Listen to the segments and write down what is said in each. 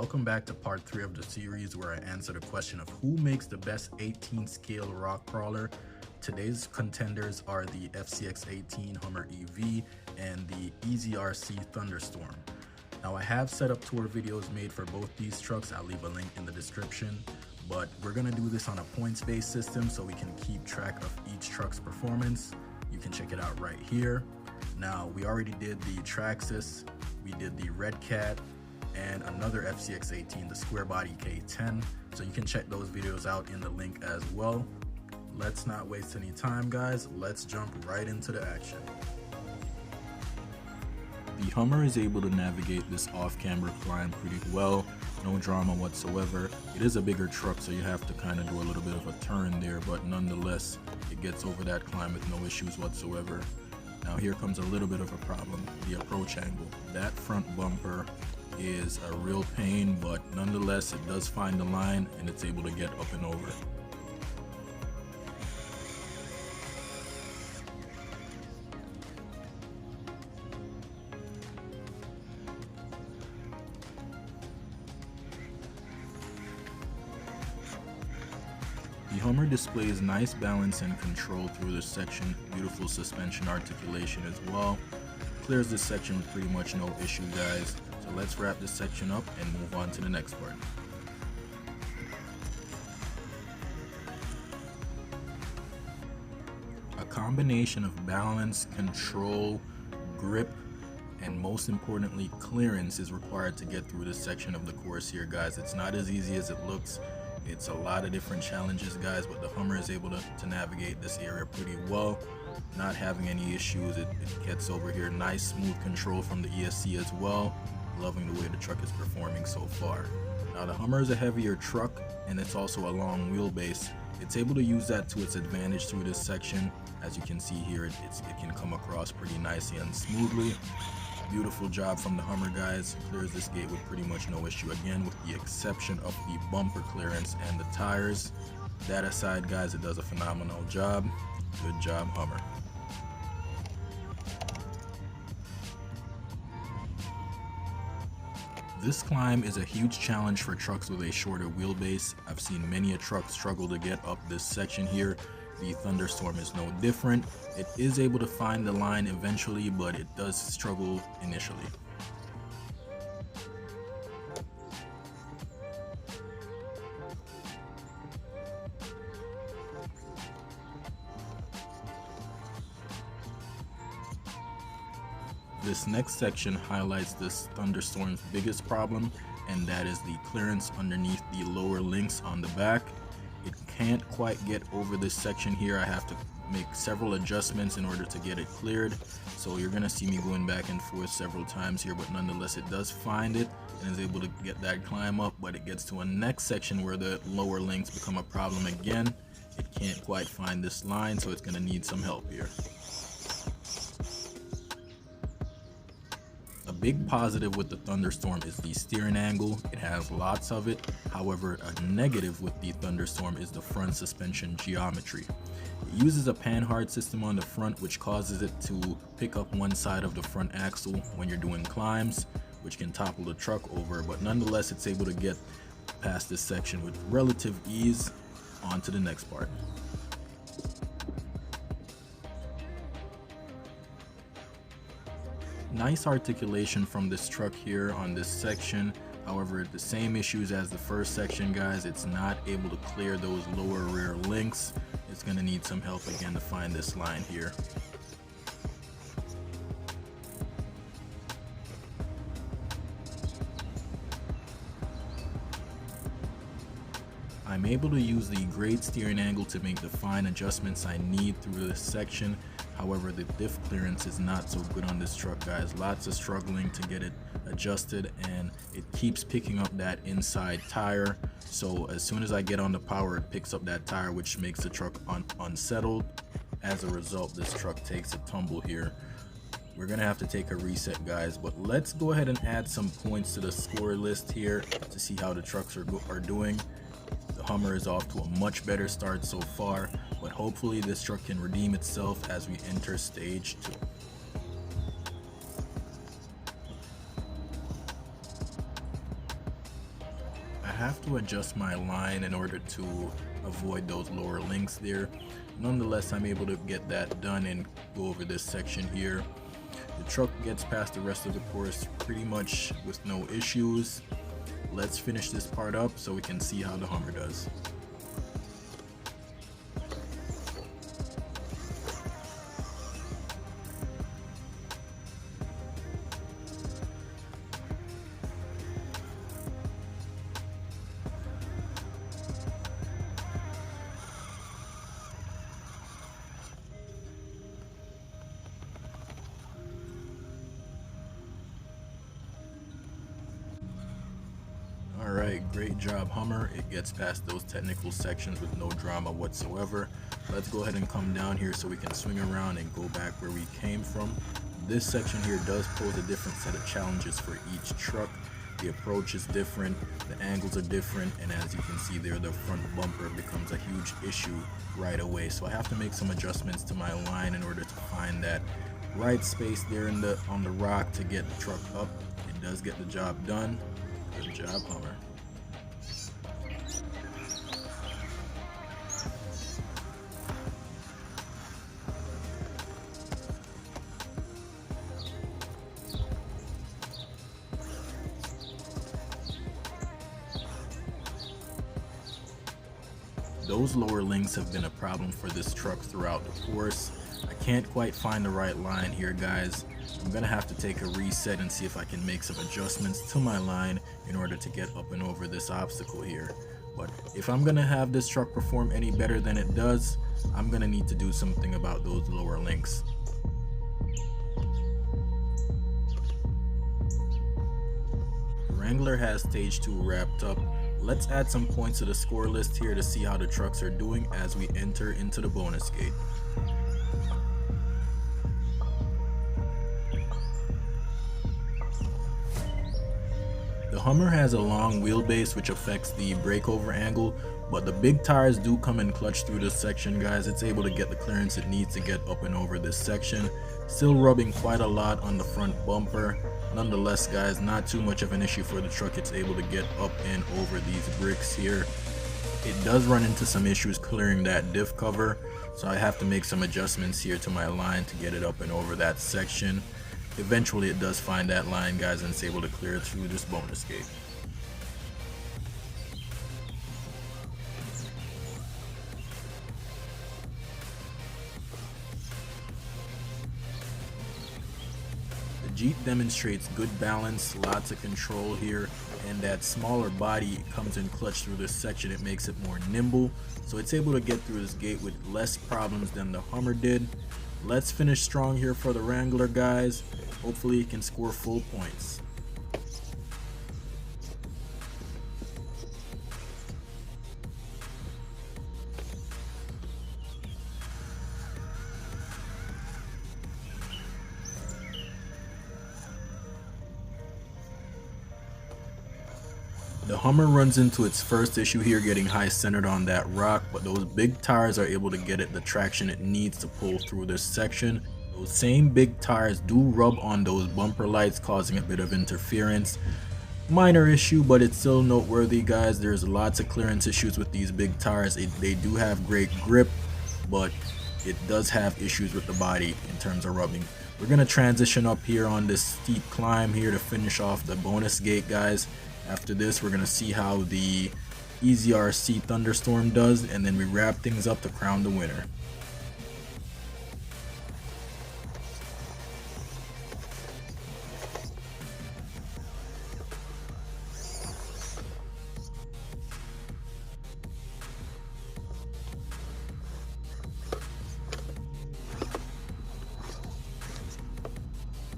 Welcome back to part 3 of the series where I answer the question of who makes the best 18 scale rock crawler. Today's contenders are the Fcx18 Hummer EV and the Eazyrc Thunderstorm. Now I have set up tour videos made for both these trucks. I'll leave a link in the description, but we're going to do this on a points-based system so we can keep track of each truck's performance. You can check it out right here. Now we already did the Traxxas, we did the Red Cat, and another Fcx18, the square body K10, so you can check those videos out in the link as well. Let's not waste any time, guys. Let's jump right into the action. The Hummer is able to navigate this off-camber climb pretty well, no drama whatsoever. It is a bigger truck, so you have to kind of do a little bit of a turn there, but nonetheless it gets over that climb with no issues whatsoever. Now here comes a little bit of a problem, the approach angle. That front bumper is a real pain, but nonetheless it does find the line and it's able to get up and over. The Hummer displays nice balance and control through this section, beautiful suspension articulation as well. Clears this section with pretty much no issue, guys. So let's wrap this section up and move on to the next part. A combination of balance, control, grip, and most importantly clearance is required to get through this section of the course here, guys. It's not as easy as it looks. It's a lot of different challenges, guys, but the Hummer is able to navigate this area pretty well, not having any issues. It gets over here. Nice smooth control from the ESC as well. Loving the way the truck is performing so far. Now the Hummer is a heavier truck and it's also a long wheelbase. It's able to use that to its advantage through this section. As you can see here, it can come across pretty nicely and smoothly. Beautiful job from the Hummer, guys. Clears this gate with pretty much no issue, again with the exception of the bumper clearance and the tires. That aside, guys, it does a phenomenal job. Good job, Hummer. This climb is a huge challenge for trucks with a shorter wheelbase. I've seen many a truck struggle to get up this section here. The Thunderstorm is no different. It is able to find the line eventually, but it does struggle initially. This next section highlights this Thunderstorm's biggest problem, and that is the clearance underneath the lower links on the back. It can't quite get over this section here. I have to make several adjustments in order to get it cleared, so you're gonna see me going back and forth several times here, but nonetheless it does find it and is able to get that climb up. But it gets to a next section where the lower links become a problem again. It can't quite find this line, so it's gonna need some help here. A big positive with the Thunderstorm is the steering angle. It has lots of it. However, a negative with the Thunderstorm is the front suspension geometry. It uses a panhard system on the front, which causes it to pick up one side of the front axle when you're doing climbs, which can topple the truck over, but nonetheless it's able to get past this section with relative ease. On to the next part. Nice articulation from this truck here on this section. However, the same issues as the first section, guys. It's not able to clear those lower rear links. It's going to need some help again to find this line here. I'm able to use the great steering angle to make the fine adjustments I need through this section. However, the diff clearance is not so good on this truck, guys. Lots of struggling to get it adjusted, and it keeps picking up that inside tire. So as soon as I get on the power, it picks up that tire, which makes the truck unsettled. As a result, this truck takes a tumble here. We're gonna have to take a reset, guys, but let's go ahead and add some points to the score list here to see how the trucks are doing. The Hummer is off to a much better start so far, but hopefully this truck can redeem itself as we enter stage 2. I have to adjust my line in order to avoid those lower links there. Nonetheless, I'm able to get that done and go over this section here. The truck gets past the rest of the course pretty much with no issues. Let's finish this part up so we can see how the Hummer does. Alright, great job Hummer. It gets past those technical sections with no drama whatsoever. Let's go ahead and come down here so we can swing around and go back where we came from. This section here does pose a different set of challenges for each truck. The approach is different, the angles are different, and as you can see there, the front bumper becomes a huge issue right away. So I have to make some adjustments to my line in order to find that right space there on the rock to get the truck up. It does get the job done. Good job, Hummer. Those lower links have been a problem for this truck throughout the course. I can't quite find the right line here, guys. I'm gonna have to take a reset and see if I can make some adjustments to my line in order to get up and over this obstacle here. But if I'm gonna have this truck perform any better than it does, I'm gonna need to do something about those lower links. The Wrangler has stage 2 wrapped up. Let's add some points to the score list here to see how the trucks are doing as we enter into the bonus gate. The Hummer has a long wheelbase which affects the breakover angle, but the big tires do come in clutch through this section, guys. It's able to get the clearance it needs to get up and over this section. Still rubbing quite a lot on the front bumper. Nonetheless, guys, not too much of an issue for the truck. It's able to get up and over these bricks here. It does run into some issues clearing that diff cover, so I have to make some adjustments here to my line to get it up and over that section. Eventually it does find that line, guys, and it's able to clear it through this bonus gate. The Jeep demonstrates good balance, lots of control here, and that smaller body comes in clutch through this section. It makes it more nimble, so it's able to get through this gate with less problems than the Hummer did. Let's finish strong here for the Wrangler, guys. Hopefully it can score full points. The Hummer runs into its first issue here, getting high centered on that rock, but those big tires are able to get it the traction it needs to pull through this section. Those same big tires do rub on those bumper lights, causing a bit of interference. Minor issue, but it's still noteworthy, guys. There's lots of clearance issues with these big tires. They do have great grip, but it does have issues with the body in terms of rubbing. We're going to transition up here on this steep climb here to finish off the bonus gate, guys. After this, we're going to see how the Eazyrc Thunderstorm does, and then we wrap things up to crown the winner.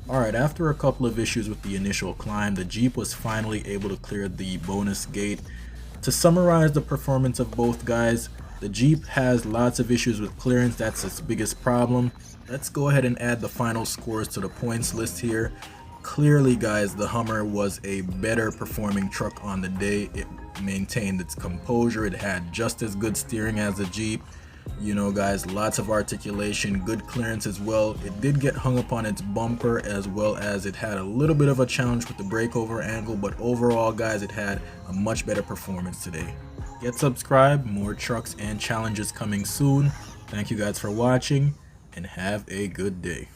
Alright, after a couple of issues with the initial climb, the Jeep was finally able to clear the bonus gate. To summarize the performance of both guys, the Jeep has lots of issues with clearance. That's its biggest problem. Let's go ahead and add the final scores to the points list here. Clearly, guys, the Hummer was a better performing truck on the day. It maintained its composure. It had just as good steering as the Jeep. You know, guys, lots of articulation, good clearance as well. It did get hung up on its bumper, as well as it had a little bit of a challenge with the breakover angle, but overall, guys, it had a much better performance today. Get subscribed, more trucks and challenges coming soon. Thank you guys for watching, and have a good day.